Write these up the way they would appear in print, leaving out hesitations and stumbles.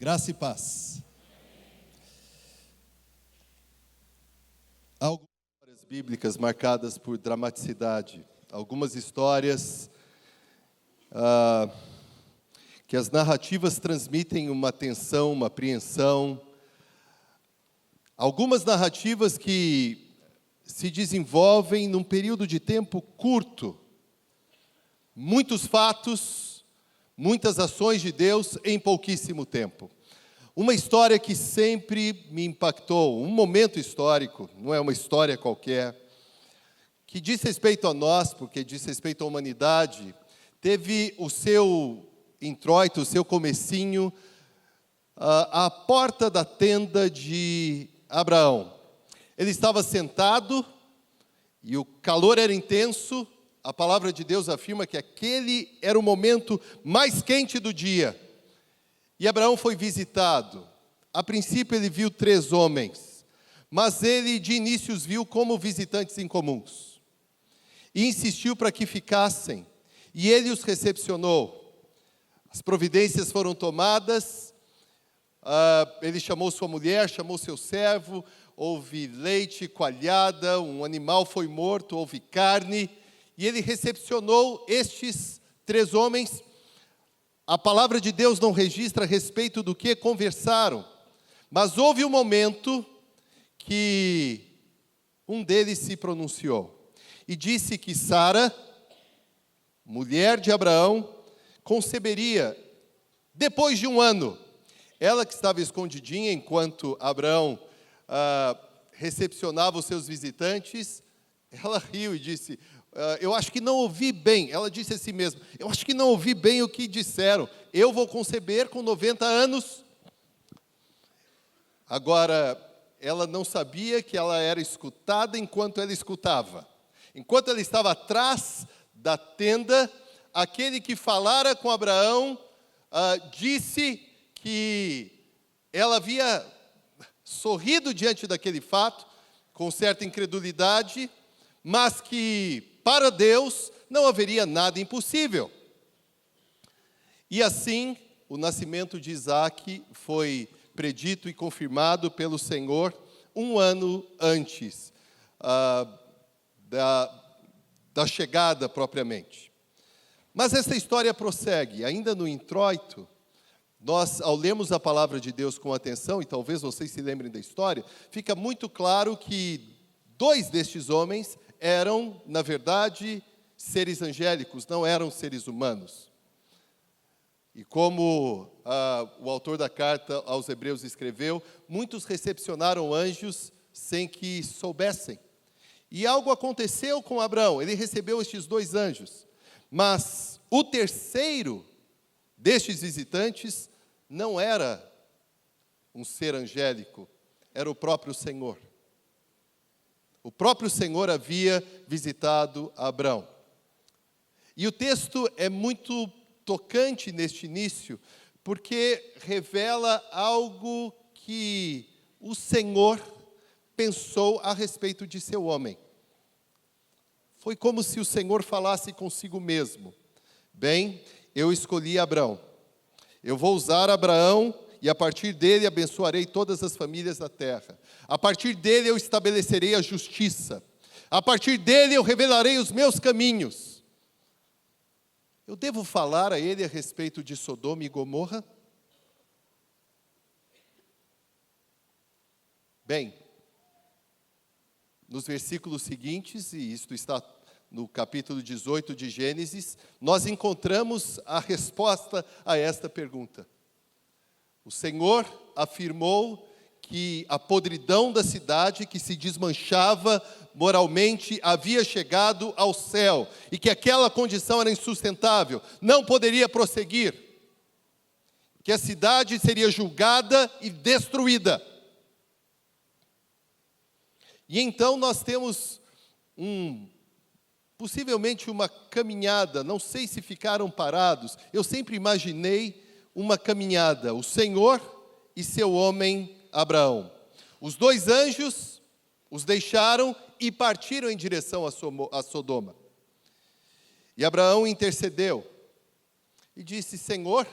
Graça e paz. Há algumas histórias bíblicas marcadas por dramaticidade. Algumas histórias que as narrativas transmitem uma tensão, uma apreensão. Algumas narrativas que se desenvolvem num período de tempo curto. Muitos fatos, muitas ações de Deus em pouquíssimo tempo. Uma história que sempre me impactou, um momento histórico, não é uma história qualquer, que diz respeito a nós, porque diz respeito à humanidade, teve o seu introito, o seu comecinho, à porta da tenda de Abraão. Ele estava sentado e o calor era intenso. A palavra de Deus afirma que aquele era o momento mais quente do dia. E Abraão foi visitado. A princípio ele viu 3 homens, mas ele de início os viu como visitantes incomuns. E insistiu para que ficassem, e ele os recepcionou. As providências foram tomadas, ele chamou sua mulher, chamou seu servo, houve leite, coalhada, um animal foi morto, houve carne, e ele recepcionou estes 3 homens. A palavra de Deus não registra a respeito do que conversaram, mas houve um momento que um deles se pronunciou e disse que Sara, mulher de Abraão, conceberia depois de 1 ano. Ela que estava escondidinha enquanto Abraão recepcionava os seus visitantes, ela riu e disse: eu acho que não ouvi bem. Ela disse a si mesma: eu acho que não ouvi bem o que disseram. Eu vou conceber com 90 anos. Agora, ela não sabia que ela era escutada enquanto ela escutava. Enquanto ela estava atrás da tenda, aquele que falara com Abraão disse que ela havia sorrido diante daquele fato, com certa incredulidade, mas que para Deus não haveria nada impossível. E assim, o nascimento de Isaque foi predito e confirmado pelo Senhor 1 ano antes da chegada propriamente. Mas essa história prossegue. Ainda no introito, nós, ao lermos a palavra de Deus com atenção, e talvez vocês se lembrem da história, fica muito claro que 2 destes homens eram, na verdade, seres angélicos, não eram seres humanos. E como o autor da carta aos Hebreus escreveu, muitos recepcionaram anjos sem que soubessem. E algo aconteceu com Abraão, ele recebeu estes 2 anjos. Mas o terceiro destes visitantes não era um ser angélico, era o próprio Senhor. O próprio Senhor havia visitado Abraão. E o texto é muito tocante neste início, porque revela algo que o Senhor pensou a respeito de seu homem. Foi como se o Senhor falasse consigo mesmo: bem, eu escolhi Abraão. Eu vou usar Abraão e a partir dele abençoarei todas as famílias da terra. A partir dele eu estabelecerei a justiça. A partir dele eu revelarei os meus caminhos. Eu devo falar a ele a respeito de Sodoma e Gomorra? Bem, nos versículos seguintes, e isto está no capítulo 18 de Gênesis, nós encontramos a resposta a esta pergunta. O Senhor afirmou que a podridão da cidade, que se desmanchava moralmente, havia chegado ao céu, e que aquela condição era insustentável, não poderia prosseguir, que a cidade seria julgada e destruída. E então nós temos possivelmente uma caminhada, não sei se ficaram parados, eu sempre imaginei uma caminhada, o Senhor e seu homem Abraão. Os 2 anjos os deixaram e partiram em direção a Sodoma. E Abraão intercedeu e disse: Senhor,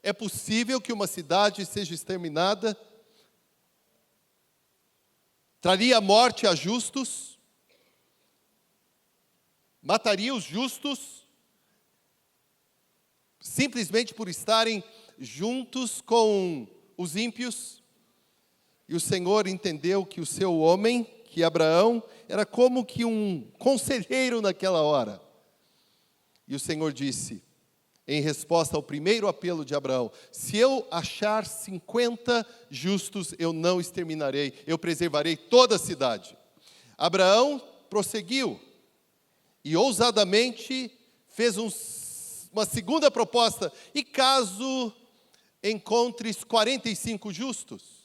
É possível que uma cidade seja exterminada? Traria a morte a justos? Mataria os justos? Simplesmente por estarem juntos com os ímpios? E o Senhor entendeu que o seu homem, que Abraão, era como que um conselheiro naquela hora. E o Senhor disse, em resposta ao primeiro apelo de Abraão, se eu achar 50 justos, eu não exterminarei, eu preservarei toda a cidade. Abraão prosseguiu e ousadamente fez uma segunda proposta. E caso encontres 45 justos?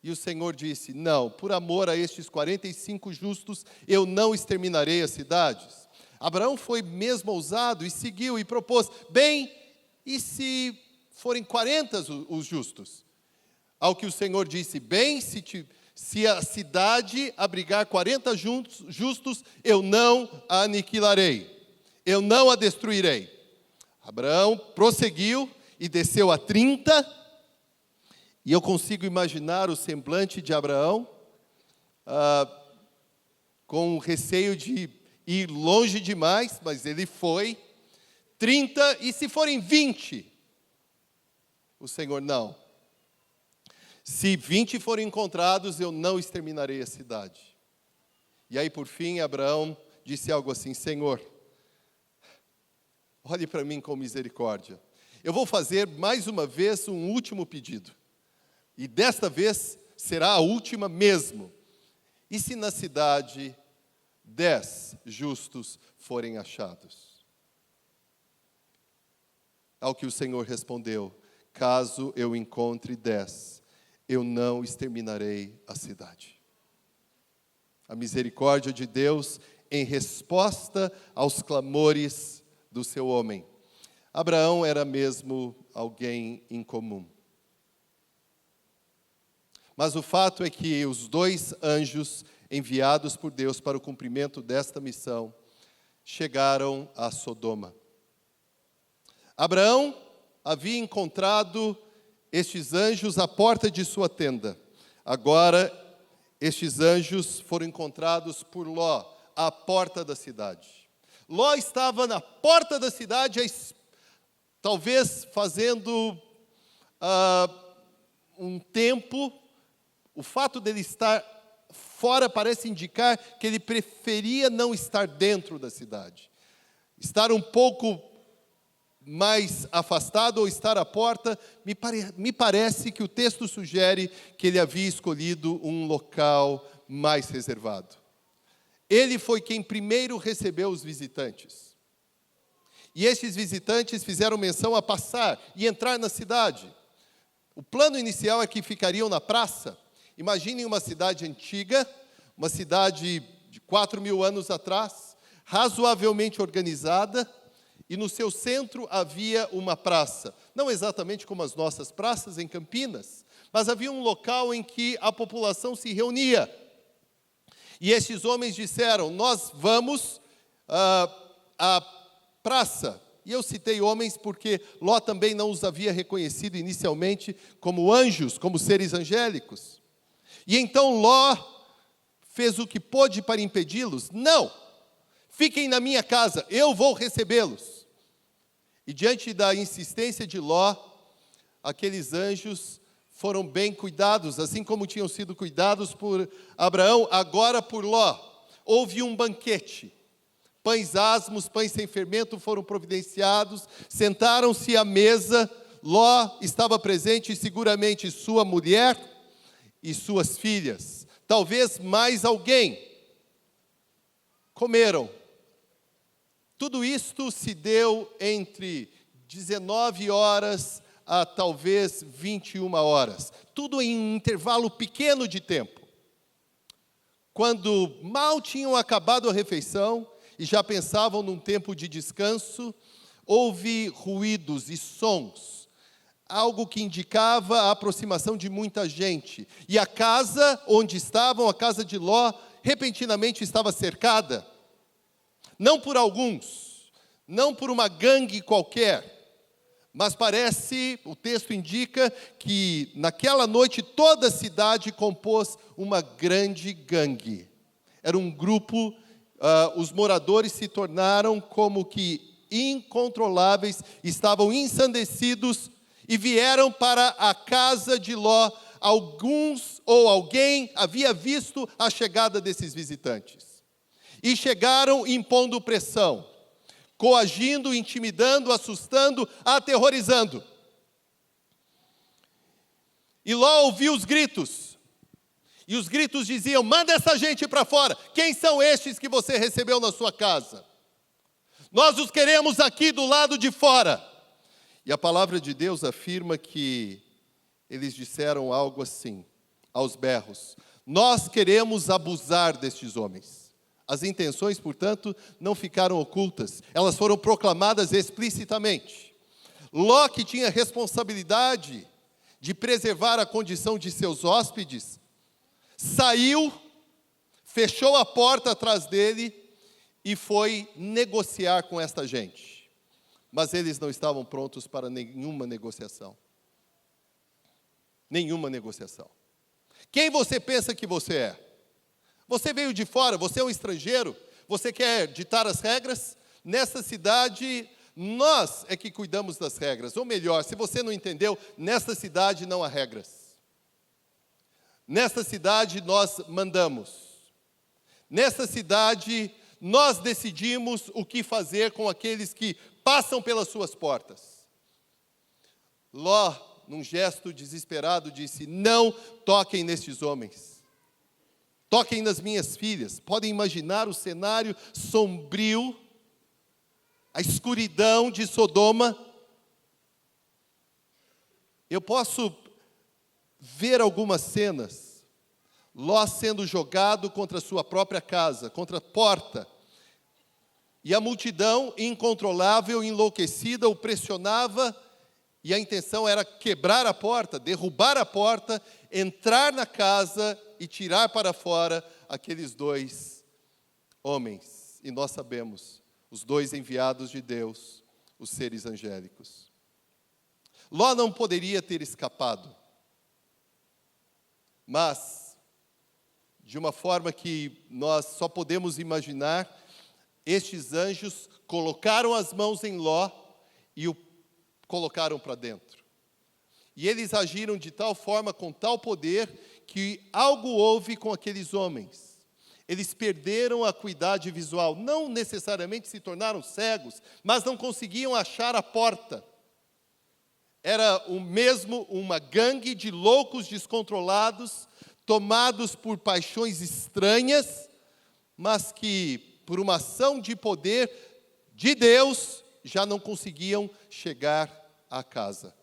E o Senhor disse, não, por amor a estes 45 justos, eu não exterminarei as cidades. Abraão foi mesmo ousado e seguiu e propôs, bem, e se forem 40 os justos? Ao que o Senhor disse, bem, se a cidade abrigar 40 justos, eu não a aniquilarei, eu não a destruirei. Abraão prosseguiu e desceu a 30, e eu consigo imaginar o semblante de Abraão, com receio de ir longe demais, mas ele foi. 30, e se forem 20? O Senhor, não. Se 20 forem encontrados, eu não exterminarei a cidade. E aí, por fim, Abraão disse algo assim, Senhor, olhe para mim com misericórdia. Eu vou fazer mais uma vez um último pedido. E desta vez será a última mesmo. E se na cidade 10 justos forem achados? Ao que o Senhor respondeu, caso eu encontre 10, eu não exterminarei a cidade. A misericórdia de Deus em resposta aos clamores do seu homem. Abraão era mesmo alguém incomum. Mas o fato é que os 2 anjos enviados por Deus para o cumprimento desta missão chegaram a Sodoma. Abraão havia encontrado estes anjos à porta de sua tenda. Agora, estes anjos foram encontrados por Ló, à porta da cidade. Ló estava na porta da cidade, talvez fazendo um tempo. O fato dele estar fora parece indicar que ele preferia não estar dentro da cidade. Estar um pouco mais afastado ou estar à porta, me parece que o texto sugere que ele havia escolhido um local mais reservado. Ele foi quem primeiro recebeu os visitantes. E estes visitantes fizeram menção a passar e entrar na cidade. O plano inicial é que ficariam na praça. Imaginem uma cidade antiga, uma cidade de 4.000 anos atrás, razoavelmente organizada, e no seu centro havia uma praça. Não exatamente como as nossas praças em Campinas, mas havia um local em que a população se reunia. E estes homens disseram, nós vamos à praça. E eu citei homens porque Ló também não os havia reconhecido inicialmente como anjos, como seres angélicos. E então Ló fez o que pôde para impedi-los. Não, fiquem na minha casa, eu vou recebê-los. E diante da insistência de Ló, aqueles anjos foram bem cuidados, assim como tinham sido cuidados por Abraão, agora por Ló. Houve um banquete. Pães asmos, pães sem fermento foram providenciados, sentaram-se à mesa. Ló estava presente e seguramente sua mulher e suas filhas, talvez mais alguém, comeram. Tudo isto se deu entre 19 horas a talvez 21 horas, tudo em um intervalo pequeno de tempo. Quando mal tinham acabado a refeição e já pensavam num tempo de descanso, houve ruídos e sons, algo que indicava a aproximação de muita gente. E a casa onde estavam, a casa de Ló, repentinamente estava cercada. Não por alguns, não por uma gangue qualquer, Mas parece, o texto indica que naquela noite toda a cidade compôs uma grande gangue. Era um grupo, os moradores se tornaram como que incontroláveis, estavam ensandecidos e vieram para a casa de Ló. Alguns ou alguém havia visto a chegada desses visitantes. E chegaram impondo pressão, coagindo, intimidando, assustando, aterrorizando. E Ló ouviu os gritos. E os gritos diziam: manda essa gente para fora. Quem são estes que você recebeu na sua casa? Nós os queremos aqui do lado de fora. E a palavra de Deus afirma que eles disseram algo assim, aos berros: nós queremos abusar destes homens. As intenções, portanto, não ficaram ocultas, elas foram proclamadas explicitamente. Ló, que tinha responsabilidade de preservar a condição de seus hóspedes, saiu, fechou a porta atrás dele e foi negociar com esta gente. Mas eles não estavam prontos para nenhuma negociação. Nenhuma negociação. Quem você pensa que você é? Você veio de fora, você é um estrangeiro, você quer ditar as regras? Nessa cidade, nós é que cuidamos das regras. Ou melhor, se você não entendeu, nessa cidade não há regras. Nessa cidade nós mandamos. Nessa cidade nós decidimos o que fazer com aqueles que passam pelas suas portas. Ló, num gesto desesperado, disse: não toquem nestes homens. Toquem nas minhas filhas. Podem imaginar o cenário sombrio, a escuridão de Sodoma. Eu posso ver algumas cenas. Ló sendo jogado contra a sua própria casa, contra a porta. E a multidão incontrolável, enlouquecida, o pressionava. E a intenção era quebrar a porta, derrubar a porta, entrar na casa e tirar para fora aqueles dois homens. E nós sabemos, os dois enviados de Deus, os seres angélicos. Ló não poderia ter escapado. Mas, de uma forma que nós só podemos imaginar, estes anjos colocaram as mãos em Ló e o colocaram para dentro. E eles agiram de tal forma, com tal poder, que algo houve com aqueles homens. Eles perderam a acuidade visual. Não necessariamente se tornaram cegos, mas não conseguiam achar a porta. Era o mesmo uma gangue de loucos descontrolados, tomados por paixões estranhas, mas que, por uma ação de poder de Deus, já não conseguiam chegar à casa.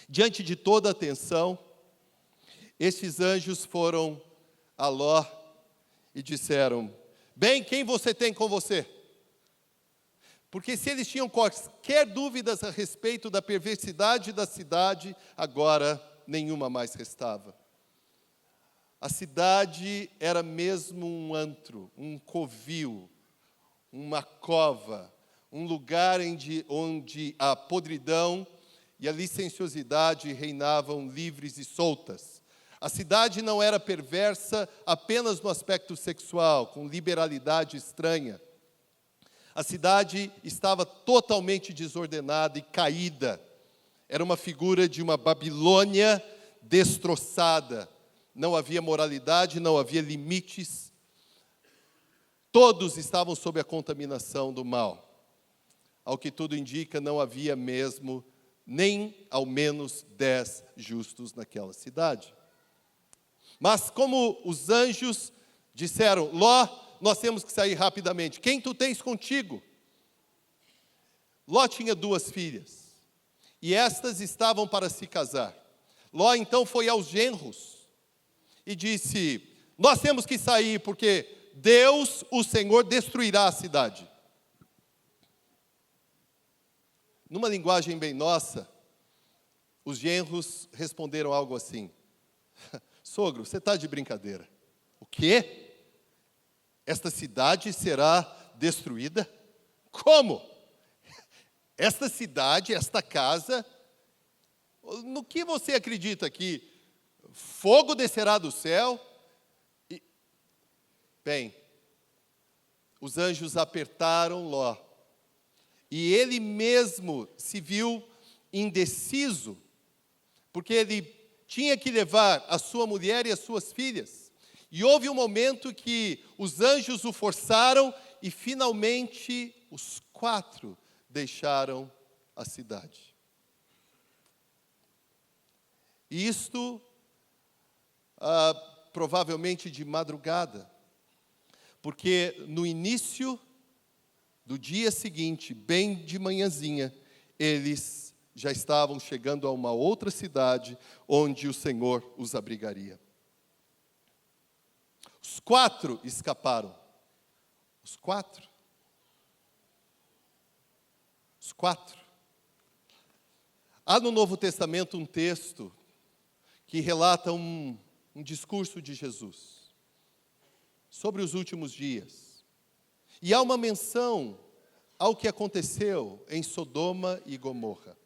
Diante de toda a tensão, estes anjos foram a Ló e disseram: bem, quem você tem com você? Porque se eles tinham quaisquer dúvidas a respeito da perversidade da cidade, agora nenhuma mais restava. A cidade era mesmo um antro, um covil, uma cova, um lugar onde a podridão e a licenciosidade reinavam livres e soltas. A cidade não era perversa apenas no aspecto sexual, com liberalidade estranha. A cidade estava totalmente desordenada e caída. Era uma figura de uma Babilônia destroçada. Não havia moralidade, não havia limites. Todos estavam sob a contaminação do mal. Ao que tudo indica, não havia mesmo nem ao menos 10 justos naquela cidade. Mas como os anjos disseram: Ló, nós temos que sair rapidamente. Quem tu tens contigo? Ló tinha 2 filhas, e estas estavam para se casar. Ló então foi aos genros e disse: nós temos que sair, porque Deus, o Senhor, destruirá a cidade. Numa linguagem bem nossa, os genros responderam algo assim: sogro, você está de brincadeira. O quê? Esta cidade será destruída? Como? esta cidade, esta casa, no que você acredita que fogo descerá do céu? Bem, os anjos apertaram Ló, e ele mesmo se viu indeciso, porque ele tinha que levar a sua mulher e as suas filhas. E houve um momento que os anjos o forçaram e finalmente os 4 deixaram a cidade. E isto, provavelmente de madrugada, porque no início do dia seguinte, bem de manhãzinha, eles já estavam chegando a uma outra cidade onde o Senhor os abrigaria. Os 4 escaparam. Os 4. Os 4. Há no Novo Testamento um texto que relata um discurso de Jesus sobre os últimos dias. E há uma menção ao que aconteceu em Sodoma e Gomorra.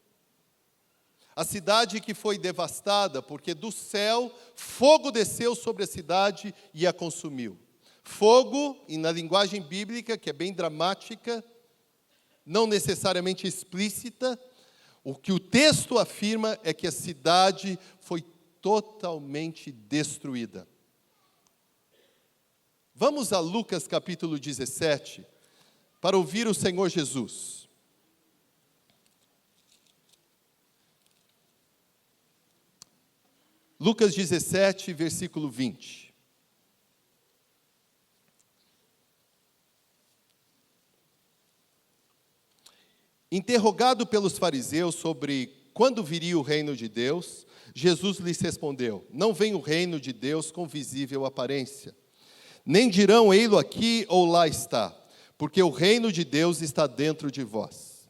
A cidade que foi devastada, porque do céu fogo desceu sobre a cidade e a consumiu. Fogo, e na linguagem bíblica, que é bem dramática, não necessariamente explícita, o que o texto afirma é que a cidade foi totalmente destruída. Vamos a Lucas capítulo 17, para ouvir o Senhor Jesus. Lucas 17, versículo 20. Interrogado pelos fariseus sobre quando viria o reino de Deus, Jesus lhes respondeu: não vem o reino de Deus com visível aparência. Nem dirão, ei-lo aqui ou lá está, porque o reino de Deus está dentro de vós.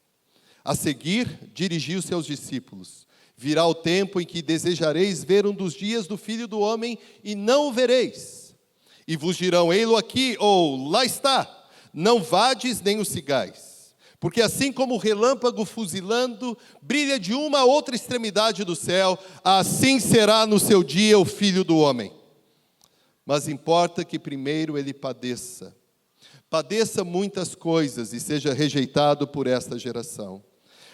A seguir, dirigiu seus discípulos: virá o tempo em que desejareis ver um dos dias do Filho do Homem e não o vereis. E vos dirão, ei-lo aqui ou lá está, não vades nem o sigais. Porque assim como o relâmpago fuzilando brilha de uma a outra extremidade do céu, assim será no seu dia o Filho do Homem. Mas importa que primeiro ele padeça muitas coisas e seja rejeitado por esta geração.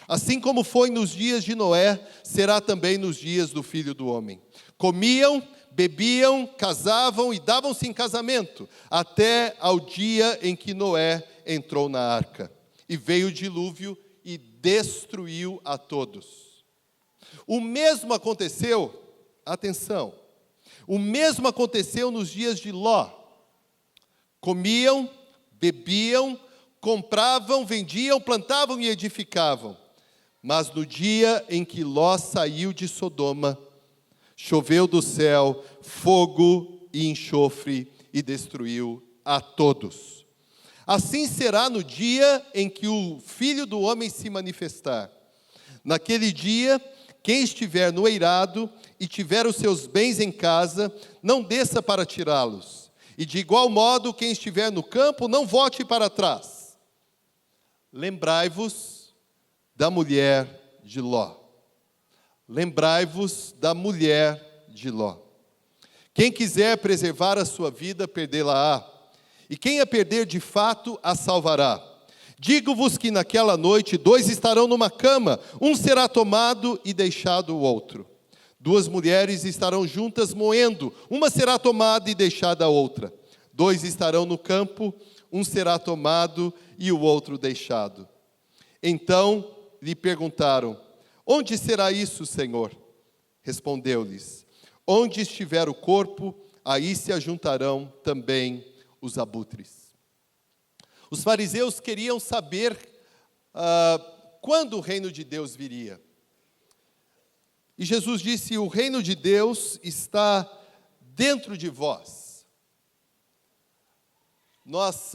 Assim como foi nos dias de Noé, será também nos dias do Filho do Homem. Comiam, bebiam, casavam e davam-se em casamento, até ao dia em que Noé entrou na arca. E veio o dilúvio e destruiu a todos. O mesmo aconteceu, atenção, o mesmo aconteceu nos dias de Ló. Comiam, bebiam, compravam, vendiam, plantavam e edificavam. Mas no dia em que Ló saiu de Sodoma, choveu do céu fogo e enxofre e destruiu a todos. Assim será no dia em que o Filho do Homem se manifestar. Naquele dia, quem estiver no eirado e tiver os seus bens em casa, não desça para tirá-los. E de igual modo, quem estiver no campo, não volte para trás. Lembrai-vos da mulher de Ló. Lembrai-vos da mulher de Ló. Quem quiser preservar a sua vida, perdê-la-á. E quem a perder de fato, a salvará. Digo-vos que naquela noite 2 estarão numa cama, um será tomado e deixado o outro. 2 mulheres estarão juntas moendo, uma será tomada e deixada a outra. 2 estarão no campo, um será tomado e o outro deixado. Então lhe perguntaram: onde será isso, Senhor? Respondeu-lhes: onde estiver o corpo, aí se ajuntarão também os abutres. Os fariseus queriam saber quando o reino de Deus viria. E Jesus disse: o reino de Deus está dentro de vós. Nós,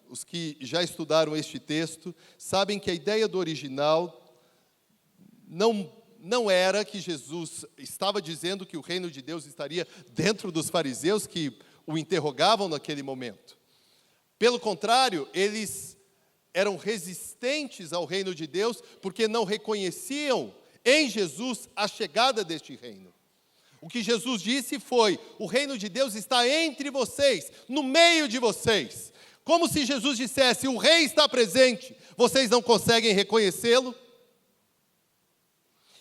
os que já estudaram este texto, sabem que a ideia do original não era que Jesus estava dizendo que o reino de Deus estaria dentro dos fariseus que o interrogavam naquele momento. Pelo contrário, eles eram resistentes ao reino de Deus, porque não reconheciam em Jesus a chegada deste reino. O que Jesus disse foi: o reino de Deus está entre vocês, no meio de vocês. Como se Jesus dissesse: o rei está presente, vocês não conseguem reconhecê-lo?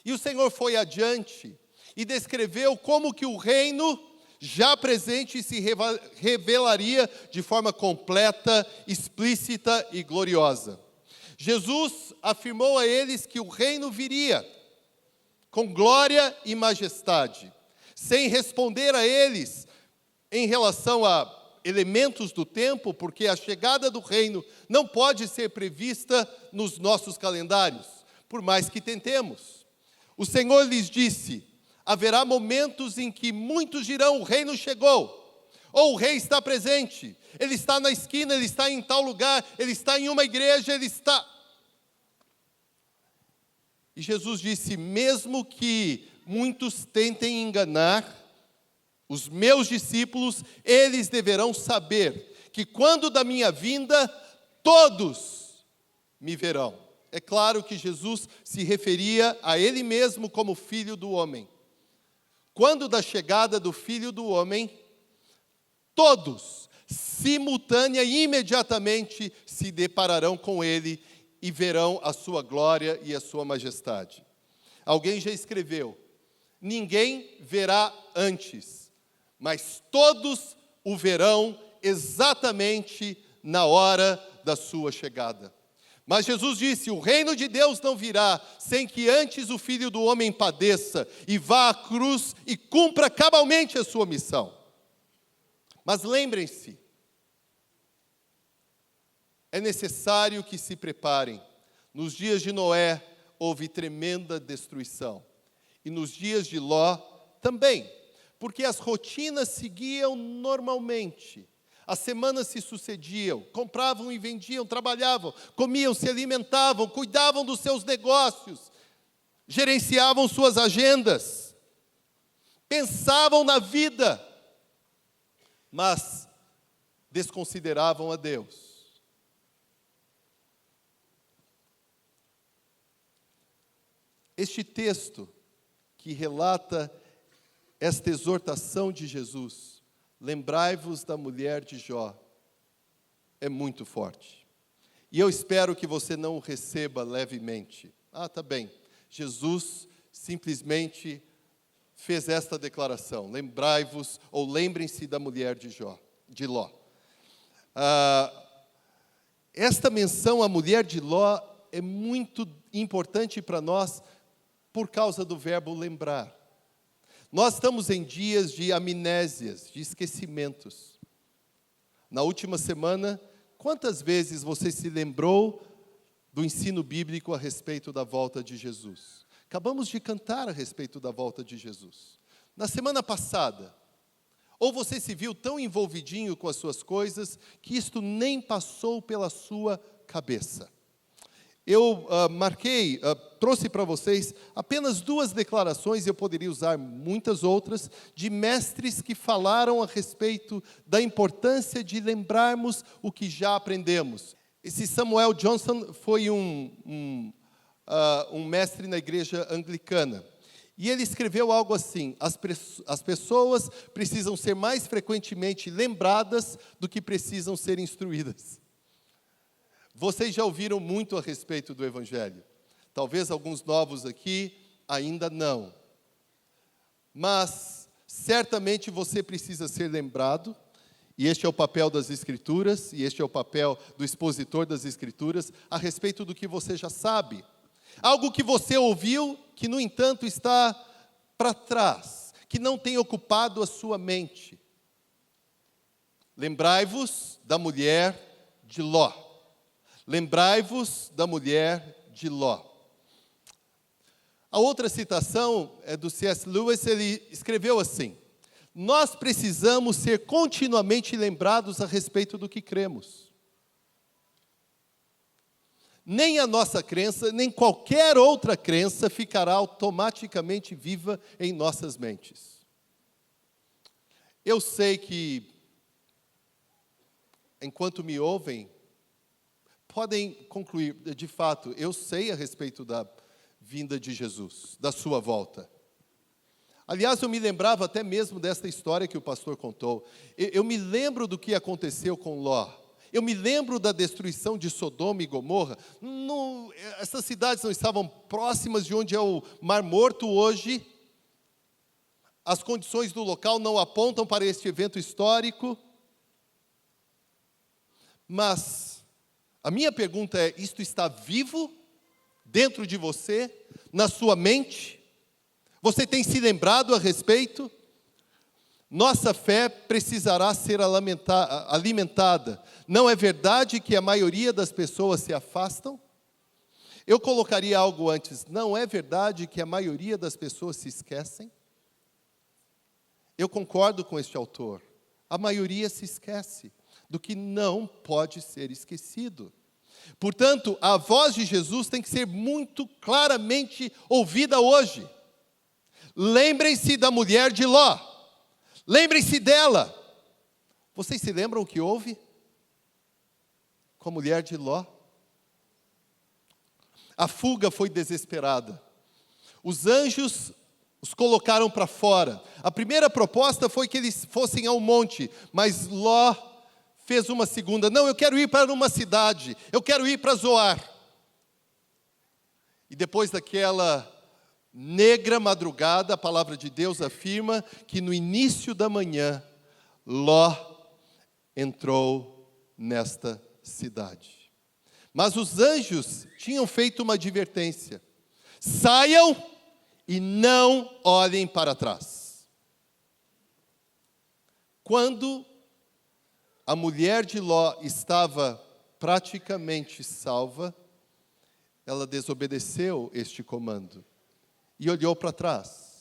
E o Senhor foi adiante e descreveu como que o reino já presente se revelaria de forma completa, explícita e gloriosa. Jesus afirmou a eles que o reino viria com glória e majestade, sem responder a eles em relação a elementos do tempo, porque a chegada do reino não pode ser prevista nos nossos calendários, por mais que tentemos. O Senhor lhes disse: haverá momentos em que muitos dirão: o reino chegou, ou o rei está presente, ele está na esquina, ele está em tal lugar, ele está em uma igreja, ele está... E Jesus disse: mesmo que muitos tentem enganar os meus discípulos, eles deverão saber que quando da minha vinda, todos me verão. É claro que Jesus se referia a ele mesmo como Filho do Homem. Quando da chegada do Filho do Homem, todos, simultânea e imediatamente, se depararão com ele e verão a sua glória e a sua majestade. Alguém já escreveu: ninguém verá antes, mas todos o verão exatamente na hora da sua chegada. Mas Jesus disse: o reino de Deus não virá sem que antes o Filho do Homem padeça e vá à cruz e cumpra cabalmente a sua missão. Mas lembrem-se, é necessário que se preparem. Nos dias de Noé houve tremenda destruição. E nos dias de Ló também, porque as rotinas seguiam normalmente. As semanas se sucediam, compravam e vendiam, trabalhavam, comiam, se alimentavam, cuidavam dos seus negócios, gerenciavam suas agendas, pensavam na vida, mas desconsideravam a Deus. Este texto que relata esta exortação de Jesus, lembrai-vos da mulher de Jó, é muito forte. E eu espero que você não o receba levemente. Tá bem, Jesus simplesmente fez esta declaração: lembrai-vos, ou lembrem-se da mulher de Ló. Esta menção à mulher de Ló é muito importante para nós por causa do verbo lembrar. Nós estamos em dias de amnésias, de esquecimentos. Na última semana, quantas vezes você se lembrou do ensino bíblico a respeito da volta de Jesus? Acabamos de cantar a respeito da volta de Jesus. Na semana passada, ou você se viu tão envolvidinho com as suas coisas que isto nem passou pela sua cabeça. Eu trouxe para vocês apenas 2 declarações, eu poderia usar muitas outras, de mestres que falaram a respeito da importância de lembrarmos o que já aprendemos. Esse Samuel Johnson foi um mestre na igreja anglicana. E ele escreveu algo assim: as pessoas precisam ser mais frequentemente lembradas do que precisam ser instruídas. Vocês já ouviram muito a respeito do Evangelho. Talvez alguns novos aqui ainda não. Mas, certamente você precisa ser lembrado, e este é o papel das Escrituras, e este é o papel do expositor das Escrituras, a respeito do que você já sabe. Algo que você ouviu, que, no entanto, está para trás, que não tem ocupado a sua mente. Lembrai-vos da mulher de Ló. Lembrai-vos da mulher de Ló. A outra citação é do C.S. Lewis. Ele escreveu assim: nós precisamos ser continuamente lembrados a respeito do que cremos. Nem a nossa crença, nem qualquer outra crença ficará automaticamente viva em nossas mentes. Eu sei que, enquanto me ouvem, podem concluir, de fato, eu sei a respeito da vinda de Jesus, da sua volta. Aliás, eu me lembrava até mesmo desta história que o pastor contou. Eu me lembro do que aconteceu com Ló. Eu me lembro da destruição de Sodoma e Gomorra. Essas cidades não estavam próximas de onde é o Mar Morto hoje. As condições do local não apontam para este evento histórico. Mas a minha pergunta é: isto está vivo dentro de você, na sua mente? Você tem se lembrado a respeito? Nossa fé precisará ser alimentada. Não é verdade que a maioria das pessoas se afastam? Eu colocaria algo antes. Não é verdade que a maioria das pessoas se esquecem? Eu concordo com este autor. A maioria se esquece do que não pode ser esquecido. Portanto, a voz de Jesus tem que ser muito claramente ouvida hoje. Lembrem-se da mulher de Ló. Lembrem-se dela. Vocês se lembram o que houve com a mulher de Ló? A fuga foi desesperada. Os anjos os colocaram para fora. A primeira proposta foi que eles fossem ao monte, mas Ló fez uma segunda. Não, eu quero ir para uma cidade. Eu quero ir para Zoar. E depois daquela negra madrugada, a palavra de Deus afirma que no início da manhã, Ló entrou nesta cidade. Mas os anjos tinham feito uma advertência: saiam e não olhem para trás. Quando a mulher de Ló estava praticamente salva, ela desobedeceu este comando e olhou para trás.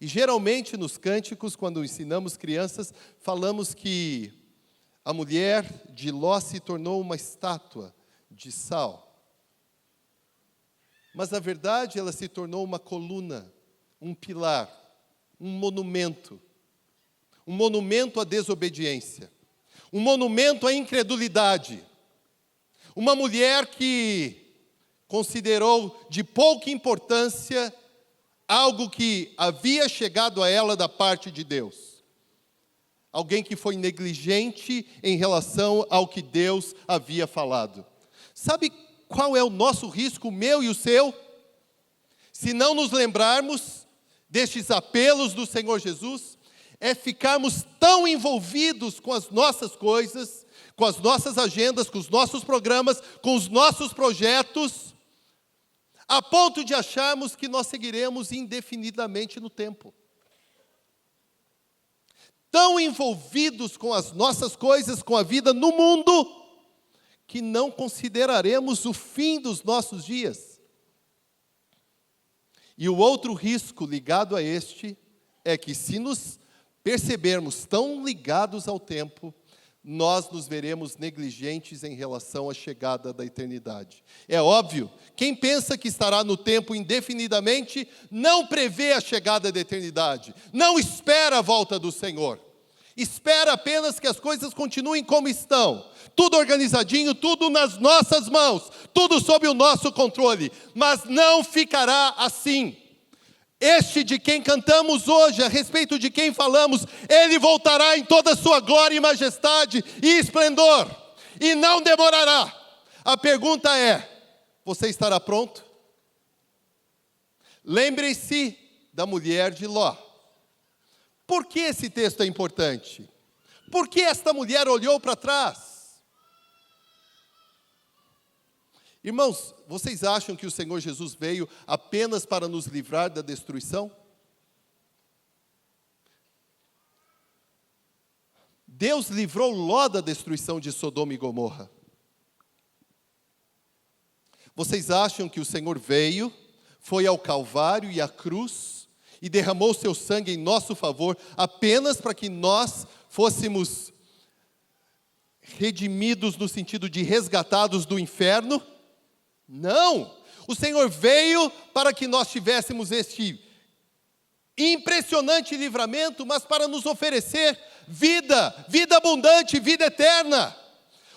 E geralmente nos cânticos, quando ensinamos crianças, falamos que a mulher de Ló se tornou uma estátua de sal. Mas na verdade ela se tornou uma coluna, um pilar, um monumento à desobediência, um monumento à incredulidade. Uma mulher que considerou de pouca importância algo que havia chegado a ela da parte de Deus. Alguém que foi negligente em relação ao que Deus havia falado. Sabe qual é o nosso risco, o meu e o seu? Se não nos lembrarmos destes apelos do Senhor Jesus, é ficarmos tão envolvidos com as nossas coisas, com as nossas agendas, com os nossos programas, com os nossos projetos, a ponto de acharmos que nós seguiremos indefinidamente no tempo. Tão envolvidos com as nossas coisas, com a vida no mundo, que não consideraremos o fim dos nossos dias. E o outro risco ligado a este é que, se nos percebermos tão ligados ao tempo, nós nos veremos negligentes em relação à chegada da eternidade. É óbvio, quem pensa que estará no tempo indefinidamente, não prevê a chegada da eternidade, não espera a volta do Senhor. Espera apenas que as coisas continuem como estão, tudo organizadinho, tudo nas nossas mãos, tudo sob o nosso controle, mas não ficará assim. Este de quem cantamos hoje, a respeito de quem falamos, ele voltará em toda a sua glória e majestade e esplendor, e não demorará. A pergunta é: você estará pronto? Lembre-se da mulher de Ló. Por que esse texto é importante? Por que esta mulher olhou para trás? Irmãos, vocês acham que o Senhor Jesus veio apenas para nos livrar da destruição? Deus livrou Ló da destruição de Sodoma e Gomorra. Vocês acham que o Senhor veio, foi ao Calvário e à cruz e derramou seu sangue em nosso favor apenas para que nós fôssemos redimidos no sentido de resgatados do inferno? Não! O Senhor veio para que nós tivéssemos este impressionante livramento, mas para nos oferecer vida abundante, vida eterna.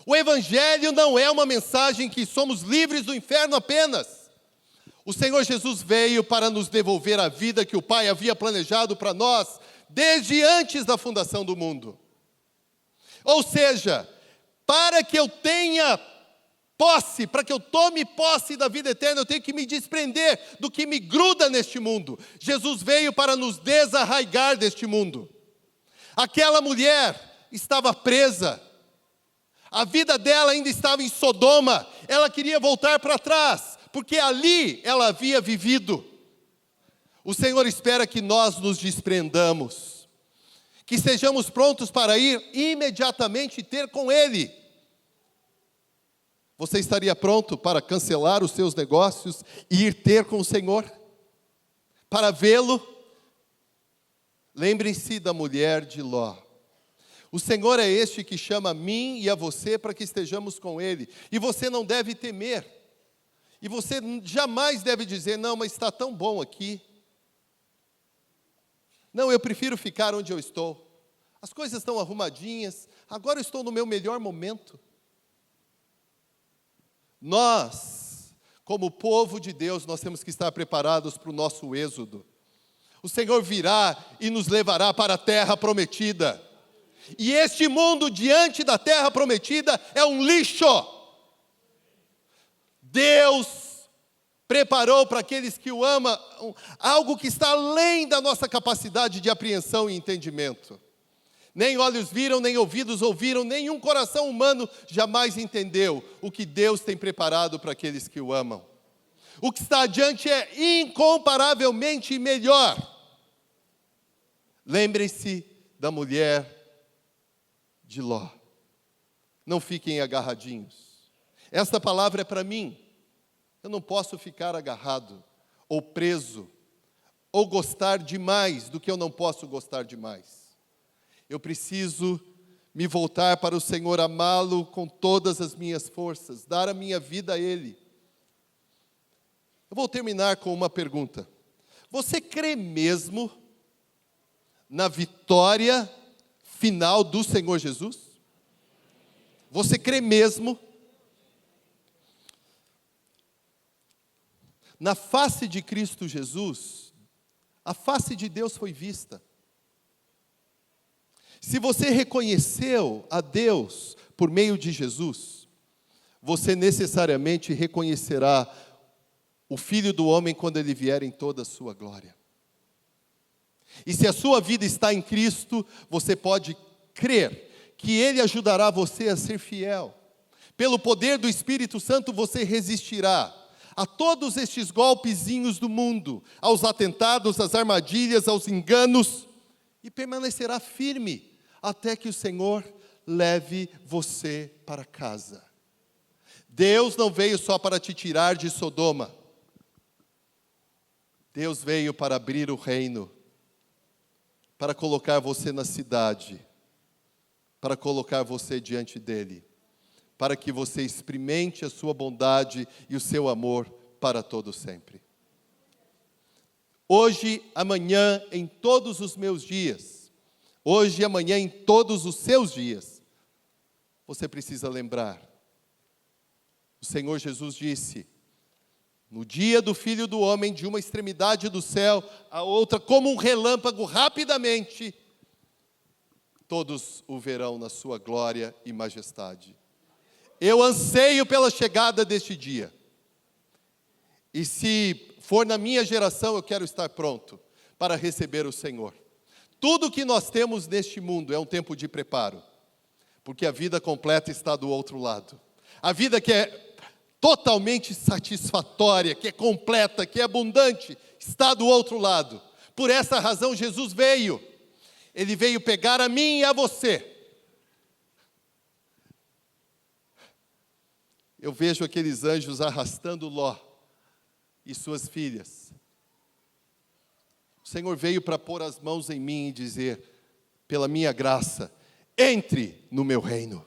O Evangelho não é uma mensagem que somos livres do inferno apenas. O Senhor Jesus veio para nos devolver a vida que o Pai havia planejado para nós desde antes da fundação do mundo. Ou seja, para que eu tenha posse, para que eu tome posse da vida eterna, eu tenho que me desprender do que me gruda neste mundo. Jesus veio para nos desarraigar deste mundo. Aquela mulher estava presa. A vida dela ainda estava em Sodoma. Ela queria voltar para trás, porque ali ela havia vivido. O Senhor espera que nós nos desprendamos, que sejamos prontos para ir imediatamente ter com Ele. Você estaria pronto para cancelar os seus negócios e ir ter com o Senhor? Para vê-lo? Lembrem-se da mulher de Ló. O Senhor é este que chama a mim e a você para que estejamos com Ele. E você não deve temer. E você jamais deve dizer, não, mas está tão bom aqui. Não, eu prefiro ficar onde eu estou. As coisas estão arrumadinhas. Agora eu estou no meu melhor momento. Nós, como povo de Deus, nós temos que estar preparados para o nosso êxodo. O Senhor virá e nos levará para a terra prometida. E este mundo diante da terra prometida é um lixo. Deus preparou para aqueles que o amam algo que está além da nossa capacidade de apreensão e entendimento. Nem olhos viram, nem ouvidos ouviram, nenhum coração humano jamais entendeu o que Deus tem preparado para aqueles que o amam. O que está adiante é incomparavelmente melhor. Lembrem-se da mulher de Ló. Não fiquem agarradinhos. Esta palavra é para mim. Eu não posso ficar agarrado, ou preso, ou gostar demais do que eu não posso gostar demais. Eu preciso me voltar para o Senhor, amá-lo com todas as minhas forças, dar a minha vida a Ele. Eu vou terminar com uma pergunta. Você crê mesmo na vitória final do Senhor Jesus? Você crê mesmo? Na face de Cristo Jesus, a face de Deus foi vista. Se você reconheceu a Deus por meio de Jesus, você necessariamente reconhecerá o Filho do Homem quando Ele vier em toda a sua glória. E se a sua vida está em Cristo, você pode crer que Ele ajudará você a ser fiel. Pelo poder do Espírito Santo você resistirá a todos estes golpezinhos do mundo, aos atentados, às armadilhas, aos enganos, e permanecerá firme até que o Senhor leve você para casa. Deus não veio só para te tirar de Sodoma. Deus veio para abrir o reino, para colocar você na cidade, para colocar você diante dEle, para que você experimente a sua bondade e o seu amor para todo sempre. Hoje, amanhã, em todos os meus dias, hoje e amanhã em todos os seus dias, você precisa lembrar. O Senhor Jesus disse, no dia do Filho do Homem, de uma extremidade do céu à outra, como um relâmpago, rapidamente, todos o verão na sua glória e majestade. Eu anseio pela chegada deste dia. E se for na minha geração, eu quero estar pronto para receber o Senhor. Tudo que nós temos neste mundo é um tempo de preparo, porque a vida completa está do outro lado. A vida que é totalmente satisfatória, que é completa, que é abundante, está do outro lado. Por essa razão Jesus veio. Ele veio pegar a mim e a você. Eu vejo aqueles anjos arrastando Ló e suas filhas. O Senhor veio para pôr as mãos em mim e dizer, pela minha graça, entre no meu reino.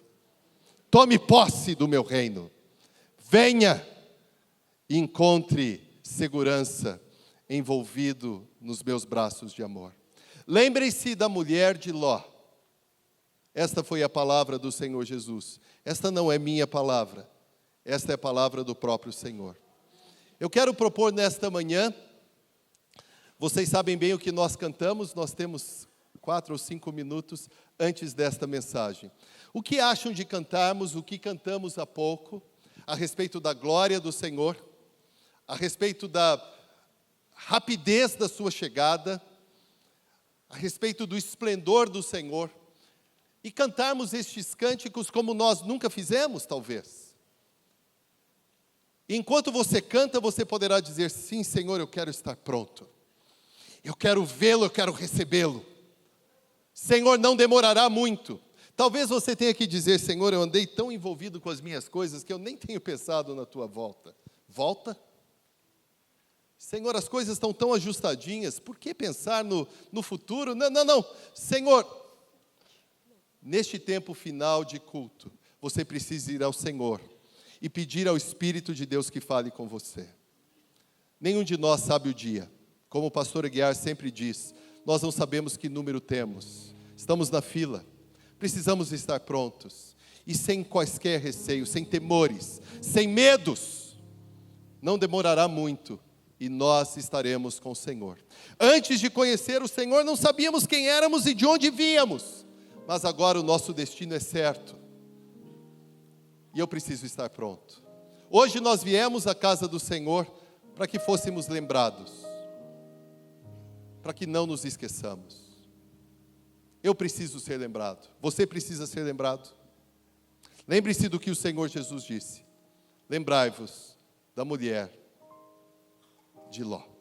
Tome posse do meu reino. Venha e encontre segurança envolvido nos meus braços de amor. Lembrem-se da mulher de Ló. Esta foi a palavra do Senhor Jesus. Esta não é minha palavra, esta é a palavra do próprio Senhor. Eu quero propor nesta manhã, vocês sabem bem o que nós cantamos, nós temos 4 ou 5 minutos antes desta mensagem. O que acham de cantarmos o que cantamos há pouco, a respeito da glória do Senhor, a respeito da rapidez da sua chegada, a respeito do esplendor do Senhor, e cantarmos estes cânticos como nós nunca fizemos, talvez. Enquanto você canta, você poderá dizer, sim, Senhor, eu quero estar pronto. Eu quero vê-lo, eu quero recebê-lo. Senhor, não demorará muito. Talvez você tenha que dizer, Senhor, eu andei tão envolvido com as minhas coisas que eu nem tenho pensado na tua volta. Volta? Senhor, as coisas estão tão ajustadinhas, por que pensar no futuro? Não. Senhor, neste tempo final de culto, você precisa ir ao Senhor e pedir ao Espírito de Deus que fale com você. Nenhum de nós sabe o dia. Como o pastor Aguiar sempre diz, nós não sabemos que número temos. Estamos na fila. Precisamos estar prontos. E sem quaisquer receios, sem temores, sem medos. Não demorará muito e nós estaremos com o Senhor. Antes de conhecer o Senhor, não sabíamos quem éramos e de onde víamos. Mas agora o nosso destino é certo. E eu preciso estar pronto. Hoje nós viemos à casa do Senhor para que fôssemos lembrados. Para que não nos esqueçamos. Eu preciso ser lembrado. Você precisa ser lembrado. Lembre-se do que o Senhor Jesus disse. Lembrai-vos da mulher de Ló.